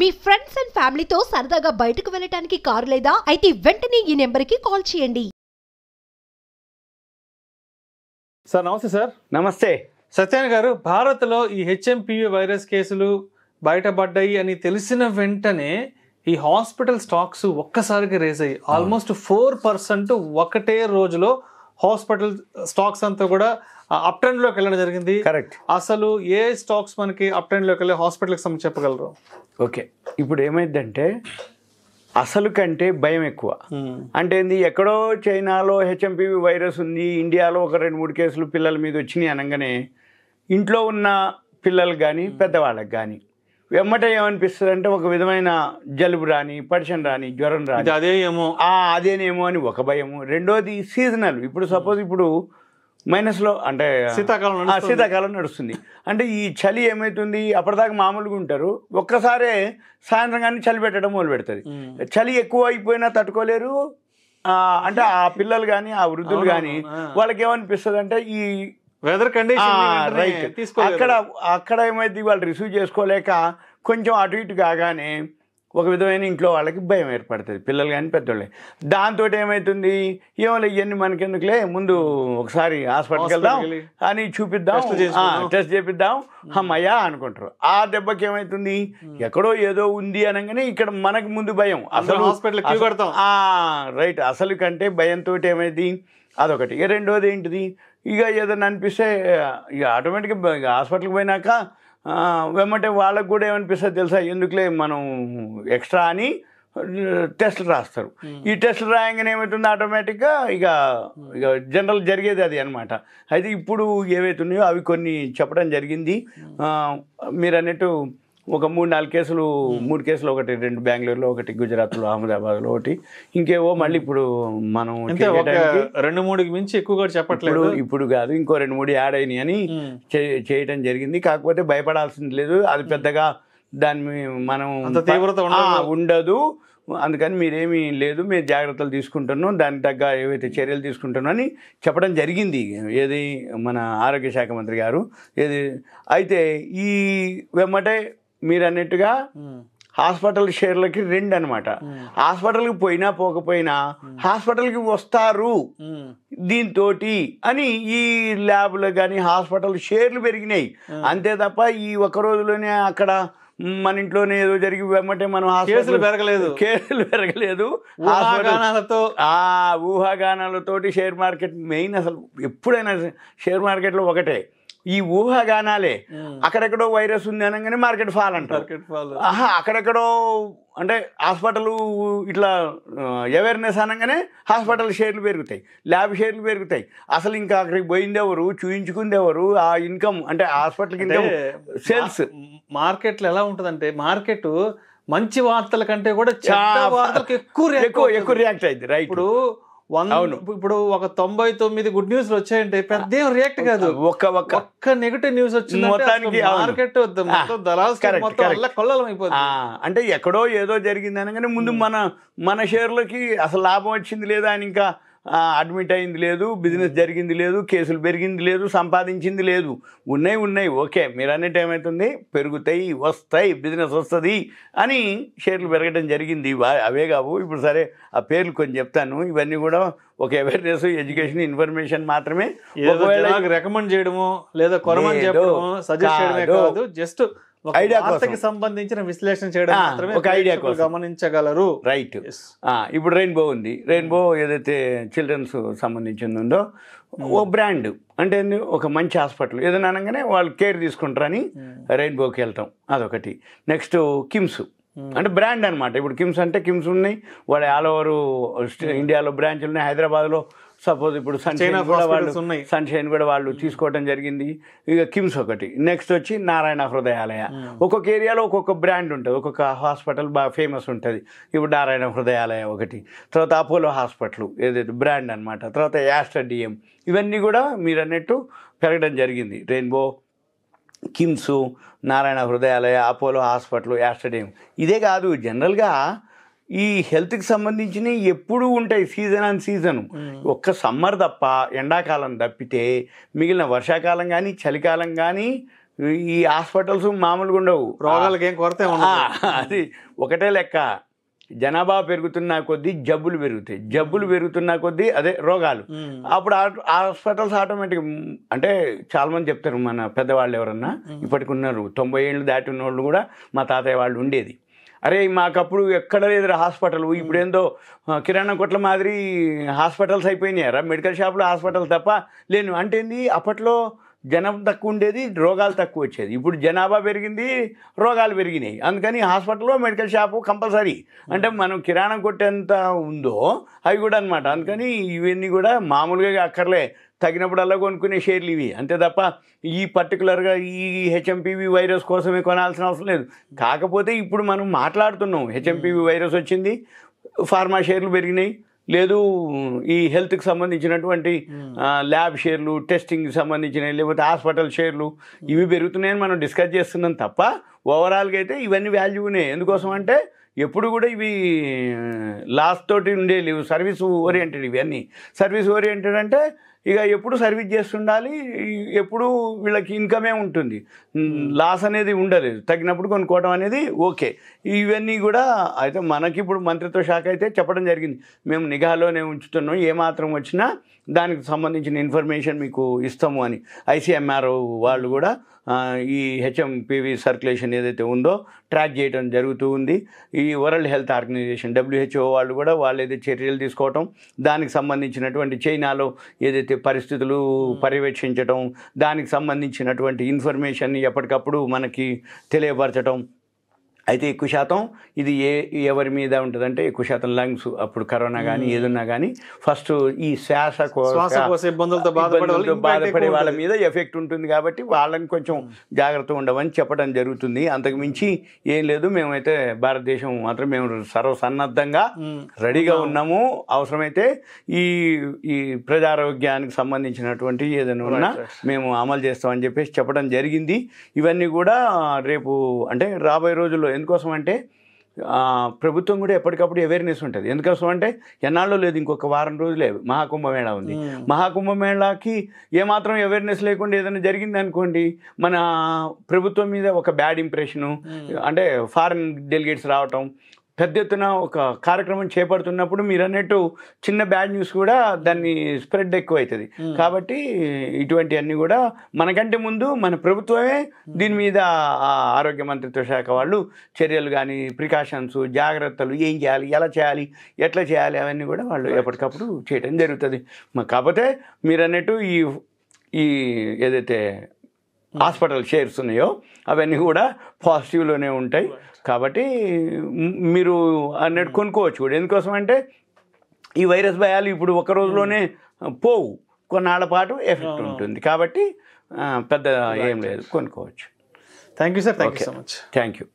Me friends and ఫ్యామిలీతో సరదాగా బయటకు వెళ్ళటానికి కారు లేదా అయితే వెంటనే ఈ నెంబర్కి కాల్ చేయండి. సార్ నమస్తే సార్. నమస్తే సత్యాన్ గారు, భారత్లో ఈ హెచ్ఎంపివి వైరస్ కేసులు బయటపడ్డాయి అని తెలిసిన వెంటనే ఈ హాస్పిటల్ స్టాక్స్ ఒక్కసారిగా రేజ్ అయ్యి ఆల్మోస్ట్ 4% ఒకటే రోజులో హాస్పిటల్ స్టాక్స్ అంతా కూడా అప్ ట్రెండ్ లోకి వెళ్ళడం జరిగింది. కరెక్ట్. అసలు ఏ స్టాక్స్ మనకి అప్ ట్రెండ్ లోకి వెళ్ళి హాస్పిటల్కి సంబంధించి చెప్పగలరు? ఓకే, ఇప్పుడు ఏమైందంటే అసలు కంటే భయం ఎక్కువ. అంటే ఏంది, ఎక్కడో చైనాలో హెచ్ఎంపివి వైరస్ ఉంది, ఇండియాలో ఒక 2-3 కేసులు పిల్లల మీద వచ్చినాయి అనగానే ఇంట్లో ఉన్న పిల్లలకు కానీ పెద్దవాళ్ళకి కానీ వెమ్మట ఏమనిపిస్తుంది అంటే ఒక విధమైన జలుబు రాని, పడిషన్ రాని, జ్వరం రాని, అదేనేమో అని ఒక భయము. రెండోది సీజనల్. ఇప్పుడు సపోజ్ ఇప్పుడు మైనస్లో అంటే శీతాకాలం నడుస్తుంది అంటే ఈ చలి ఏమవుతుంది, అప్పటిదాకా మామూలుగా ఉంటారు, ఒక్కసారే సాయంత్రం కానీ చలి పెట్టడం మొదలు పెడుతుంది. చలి ఎక్కువ అయిపోయినా తట్టుకోలేరు. అంటే ఆ పిల్లలు కానీ ఆ వృద్ధులు కానీ వాళ్ళకి ఏమనిపిస్తుంది అంటే ఈ వెదర్ కండిషన్ రైట్ అక్కడ ఏమైంది, వాళ్ళు రిసీవ్ చేసుకోలేక కొంచెం అటు ఇటు కాగానే ఒక విధమైన ఇంట్లో వాళ్ళకి భయం ఏర్పడుతుంది, పిల్లలు కానీ పెద్దోళ్ళే. దాంతో ఏమవుతుంది, ఏమో ఇవన్నీ మనకెందుకులే, ముందు ఒకసారి హాస్పిటల్కి వెళ్దాం అని చూపిద్దాం, టెస్ట్ చేపిద్దాం, అమ్మయ్యా అనుకుంటారు. ఆ దెబ్బకి ఏమవుతుంది, ఎక్కడో ఏదో ఉంది అనగానే ఇక్కడ మనకు ముందు భయం, అసలు రైట్ అసలు కంటే భయంతో ఏమైంది అదొకటి. రెండోది ఏంటిది, ఇక ఏదైనా అనిపిస్తే ఇక ఆటోమేటిక్గా హాస్పిటల్కి పోయినాక వెమ్మటే వాళ్ళకు కూడా ఏమనిపిస్తుంది తెలుసా, ఎందుకులే మనం ఎక్స్ట్రా అని టెస్టులు రాస్తారు. ఈ టెస్టులు రాయంగానే ఏమవుతుంది, ఆటోమేటిక్గా ఇక జనరల్ జరిగేది అది అనమాట. అయితే ఇప్పుడు ఏవైతున్నాయో అవి కొన్ని చెప్పడం జరిగింది. మీరు అన్నట్టు ఒక 3-4 కేసులు, 3 కేసులు, ఒకటి 2 బెంగళూరులో, ఒకటి గుజరాత్లో, అహ్మదాబాద్లో, ఒకటి ఇంకేవో మళ్ళీ ఇప్పుడు మనం 2-3 మించి ఎక్కువగా చెప్పట్లేదు. ఇప్పుడు కాదు, ఇంకో 2-3 యాడ్ అయినాయి అని చేయటం జరిగింది. కాకపోతే భయపడాల్సింది లేదు, అది పెద్దగా దాన్ని మనం తీవ్రత ఉండదు, అందుకని మీరేమీ లేదు, మీరు జాగ్రత్తలు తీసుకుంటున్నాం, దానికి తగ్గ ఏవైతే చర్యలు తీసుకుంటున్నాం అని చెప్పడం జరిగింది. ఏది మన ఆరోగ్య శాఖ మంత్రి గారు. ఏది అయితే ఈ వెమ్మటే మీరు అన్నట్టుగా హాస్పిటల్ షేర్లకి 2 అనమాట. హాస్పిటల్కి పోయినా పోకపోయినా హాస్పిటల్కి వస్తారు దీంతో అని ఈ ల్యాబ్లో కానీ హాస్పిటల్ షేర్లు పెరిగినాయి అంతే తప్ప ఈ ఒక్క రోజులోనే అక్కడ మన ఇంట్లోనే ఏదో జరిగి వెమ్మటే మనం కేసులు పెరగలేదు. ఊహాగానాలతోటి షేర్ మార్కెట్ మెయిన్. అసలు ఎప్పుడైనా షేర్ మార్కెట్లో ఒకటే ఈ ఊహాగానాలే. అక్కడెక్కడో వైరస్ ఉంది అనగానే మార్కెట్ ఫాల్ అంటారు. అక్కడెక్కడో అంటే హాస్పిటల్ ఇట్లా అవేర్నెస్ అనగానే హాస్పిటల్ షేర్లు పెరుగుతాయి, ల్యాబ్ షేర్లు పెరుగుతాయి. అసలు ఇంకా అక్కడికి పోయింది ఎవరు, చూయించుకుంది ఎవరు, ఆ ఇన్కమ్ అంటే హాస్పిటల్కి ఇన్కమ్, సేల్స్. మార్కెట్లో ఎలా ఉంటుందంటే, మార్కెట్ మంచి వార్తల కంటే కూడా చాలా వార్తలకు ఎక్కువ రియాక్ట్ అయింది. రైట్. ఇప్పుడు ఒక 99 గుడ్ న్యూస్ వచ్చాయంటే పెద్ద రియాక్ట్ కాదు, ఒక్క నెగటివ్ న్యూస్ వచ్చింది మార్కెట్ కొల్లలం అయిపోతుంది. అంటే ఎక్కడో ఏదో జరిగింది అనగానే ముందు మన షేర్లకి అసలు లాభం వచ్చింది లేదా అని, ఇంకా అడ్మిట్ అయింది లేదు, బిజినెస్ జరిగింది లేదు, కేసులు పెరిగింది లేదు, సంపాదించింది లేదు. ఉన్నాయి ఓకే, మీరు అన్నట్టు ఏమవుతుంది, పెరుగుతాయి, వస్తాయి, బిజినెస్ వస్తుంది అని షేర్లు పెరగడం జరిగింది. అవే కావు, ఇప్పుడు సరే ఆ పేర్లు కొంచెం చెప్తాను. ఇవన్నీ కూడా ఒక అవేర్నెస్, ఎడ్యుకేషన్, ఇన్ఫర్మేషన్ మాత్రమే. రికమెండ్ చేయడము లేదా కొనమని చెప్పడము, సజెస్ట్ చేయడమే కాదు, జస్ట్ ఐడియాకి సంబంధించిన విశ్లేషణ చేయడం మాత్రమే, ఒక ఐడియా గమనించగలరు. రైట్. ఇప్పుడు రెయిన్బో ఉంది. రెయిన్బో ఏదైతే చిల్డ్రన్స్ సంబంధించింది ఉందో ఓ బ్రాండ్ అంటే ఒక మంచి హాస్పిటల్ ఏదైనా అనగానే వాళ్ళు కేర్ తీసుకుంటారని రెయిన్బోకి వెళ్తాం, అదొకటి. నెక్స్ట్ కిమ్స్ అంటే బ్రాండ్ అనమాట. ఇప్పుడు కిమ్స్ అంటే కిమ్స్ ఉన్నాయి, వాళ్ళు ఆల్ ఓవర్ ఇండియాలో బ్రాంచ్లు ఉన్నాయి. హైదరాబాద్లో సపోజ్ ఇప్పుడు సన్షైన్ కూడా వాళ్ళు తీసుకోవడం జరిగింది. ఇక కిమ్స్ ఒకటి. నెక్స్ట్ వచ్చి నారాయణ హృదయాలయ. ఒక్కొక్క ఏరియాలో ఒక్కొక్క బ్రాండ్ ఉంటుంది, ఒక్కొక్క హాస్పిటల్ బాగా ఫేమస్ ఉంటుంది. ఇప్పుడు నారాయణ హృదయాలయ ఒకటి, తర్వాత అపోలో హాస్పిటల్ ఏదైతే బ్రాండ్ అనమాట, తర్వాత యాస్టర్ డిఎం, ఇవన్నీ కూడా మీరు అన్నట్టు పెరగడం జరిగింది. Rainbow, KIMS, Narayana Hrudayalaya, Apollo hospital, aster DM. ఇదే కాదు, జనరల్గా ఈ హెల్త్కి సంబంధించినవి ఎప్పుడూ ఉంటాయి, సీజన్ అండ్ సీజను. ఒక్క సమ్మర్ తప్ప, ఎండాకాలం తప్పితే మిగిలిన వర్షాకాలం కానీ చలికాలం కానీ ఈ హాస్పిటల్స్ మామూలుగా ఉండవు, రోగాలకి ఏం కొరత అది ఒకటే లెక్క. జనాభా పెరుగుతున్న కొద్దీ జబ్బులు పెరుగుతాయి, జబ్బులు పెరుగుతున్న కొద్దీ అదే రోగాలు. అప్పుడు హాస్పిటల్స్ ఆటోమేటిక్ అంటే చాలామంది చెప్తారు, మన పెద్దవాళ్ళు ఎవరన్నా ఇప్పటికి ఉన్నారు, 90 ఏళ్ళు దాటి ఉన్న వాళ్ళు కూడా మా తాతయ్య వాళ్ళు ఉండేది, అరే మాకప్పుడు ఎక్కడ లేదు హాస్పిటల్, ఇప్పుడు ఏందో కిరాణా కొట్ల మాదిరి హాస్పిటల్స్ అయిపోయినాయి, మెడికల్ షాపులు హాస్పిటల్ తప్ప లేను. అంటే ఏంది, అప్పట్లో జనం తక్కువ ఉండేది, రోగాలు తక్కువ వచ్చేది. ఇప్పుడు జనాభా పెరిగింది, రోగాలు పెరిగినాయి, అందుకని హాస్పిటల్లో మెడికల్ షాపు కంపల్సరీ. అంటే మనం కిరాణా కొట్టేంత ఉందో అవి కూడా అనమాట. అందుకని ఇవన్నీ కూడా మామూలుగా అక్కర్లే, తగినప్పుడల్లా కొనుక్కునే షేర్లు ఇవి అంతే తప్ప ఈ పర్టికులర్గా ఈ హెచ్ఎంపీవీ వైరస్ కోసమే కొనాల్సిన అవసరం లేదు. కాకపోతే ఇప్పుడు మనం మాట్లాడుతున్నాం, హెచ్ఎంపీవీ వైరస్ వచ్చింది, ఫార్మా షేర్లు పెరిగినాయి, లేదు ఈ హెల్త్కి సంబంధించినటువంటి ల్యాబ్ షేర్లు, టెస్టింగ్కి సంబంధించినవి, లేకపోతే హాస్పిటల్ షేర్లు ఇవి పెరుగుతున్నాయని మనం డిస్కస్ చేస్తున్నాం తప్ప ఓవరాల్గా అయితే ఇవన్నీ వాల్యూనే. ఎందుకోసం అంటే ఎప్పుడు కూడా ఇవి లాస్ తోటి ఉండే లేవు, సర్వీస్ ఓరియంటెడ్. ఇవన్నీ సర్వీస్ ఓరియంటెడ్ అంటే ఇక ఎప్పుడు సర్వీస్ చేస్తుండాలి, ఎప్పుడు వీళ్ళకి ఇన్కమే ఉంటుంది, లాస్ అనేది ఉండదు, తగినప్పుడు కొనుక్కోవడం అనేది ఓకే. ఇవన్నీ కూడా అయితే మనకి ఇప్పుడు మంత్రిత్వ శాఖ అయితే చెప్పడం జరిగింది, మేము నిఘాలోనే ఉంచుతున్నాం, ఏమాత్రం వచ్చినా దానికి సంబంధించిన ఇన్ఫర్మేషన్ మీకు ఇస్తాము అని. ఐసీఎంఆర్ వాళ్ళు కూడా ఈ హెచ్ఎంపీవీ సర్క్యులేషన్ ఏదైతే ఉందో ట్రాక్ చేయడం జరుగుతూ ఉంది. ఈ వరల్డ్ హెల్త్ ఆర్గనైజేషన్ WHO వాళ్ళు కూడా వాళ్ళు ఏదైతే చర్యలు తీసుకోవటం, దానికి సంబంధించినటువంటి చైనాలో ఏదైతే పరిస్థితులు పర్యవేక్షించడం, దానికి సంబంధించినటువంటి ఇన్ఫర్మేషన్ ఎప్పటికప్పుడు మనకి తెలియపరచడం. అయితే ఎక్కువ శాతం ఇది ఎవరి మీద ఉంటుందంటే ఎక్కువ శాతం లంగ్స్, అప్పుడు కరోనా కానీ ఏదన్నా కానీ ఫస్ట్ ఈ శ్వాసకోశ ఇబ్బందులతో బాధపడే వాళ్ళ మీద ఎఫెక్ట్ ఉంటుంది. కాబట్టి వాళ్ళని కొంచెం జాగ్రత్తగా ఉండమని చెప్పడం జరుగుతుంది. అంతకు మించి ఏం లేదు. మేమైతే భారతదేశం మాత్రం మేము సర్వసన్నద్ధంగా రెడీగా ఉన్నాము. అవసరమైతే ఈ ప్రజారోగ్యానికి సంబంధించినటువంటి ఏదైనా ఉన్నా మేము అమలు చేస్తామని చెప్పేసి చెప్పడం జరిగింది. ఇవన్నీ కూడా రేపు అంటే రాబోయే రోజుల్లో, ఎందుకోసం అంటే ప్రభుత్వం కూడా ఎప్పటికప్పుడు అవేర్నెస్ ఉంటుంది. ఎందుకోసం అంటే ఎన్నాళ్ళు లేదు, ఇంకొక వారం రోజులే మహాకుంభమేళా ఉంది. మహాకుంభమేళాకి ఏమాత్రం అవేర్నెస్ లేకుండా ఏదైనా జరిగింది అనుకోండి, మన ప్రభుత్వం మీద ఒక బ్యాడ్ ఇంప్రెషను, అంటే ఫారిన్ డెలిగేట్స్ రావటం, పెద్ద ఎత్తున ఒక కార్యక్రమం చేపడుతున్నప్పుడు మీరు అన్నట్టు చిన్న బ్యాడ్ న్యూస్ కూడా దాన్ని స్ప్రెడ్ ఎక్కువ అవుతుంది. కాబట్టి ఇటువంటివన్నీ కూడా మనకంటే ముందు మన ప్రభుత్వమే దీని మీద ఆరోగ్య మంత్రిత్వ శాఖ వాళ్ళు చర్యలు కానీ, ప్రికాషన్స్, జాగ్రత్తలు, ఏం చేయాలి, ఎలా చేయాలి, ఎట్లా చేయాలి, అవన్నీ కూడా వాళ్ళు ఎప్పటికప్పుడు చేయడం జరుగుతుంది. కాకపోతే మీరు అన్నట్టు ఈ ఏదైతే హాస్పిటల్ షేర్స్ ఉన్నాయో అవన్నీ కూడా పాజిటివ్లోనే ఉంటాయి. కాబట్టి మీరు అన్నట్టు కొనుక్కోవచ్చు కూడా. ఎందుకోసం అంటే ఈ వైరస్ భయాలు ఇప్పుడు ఒక రోజులోనే పోవు, కొన్నాళ్ళ పాటు ఎఫెక్ట్ ఉంటుంది. కాబట్టి పెద్ద ఏం లేదు, కొనుక్కోవచ్చు. Thank you sir, thank you so much. Thank you.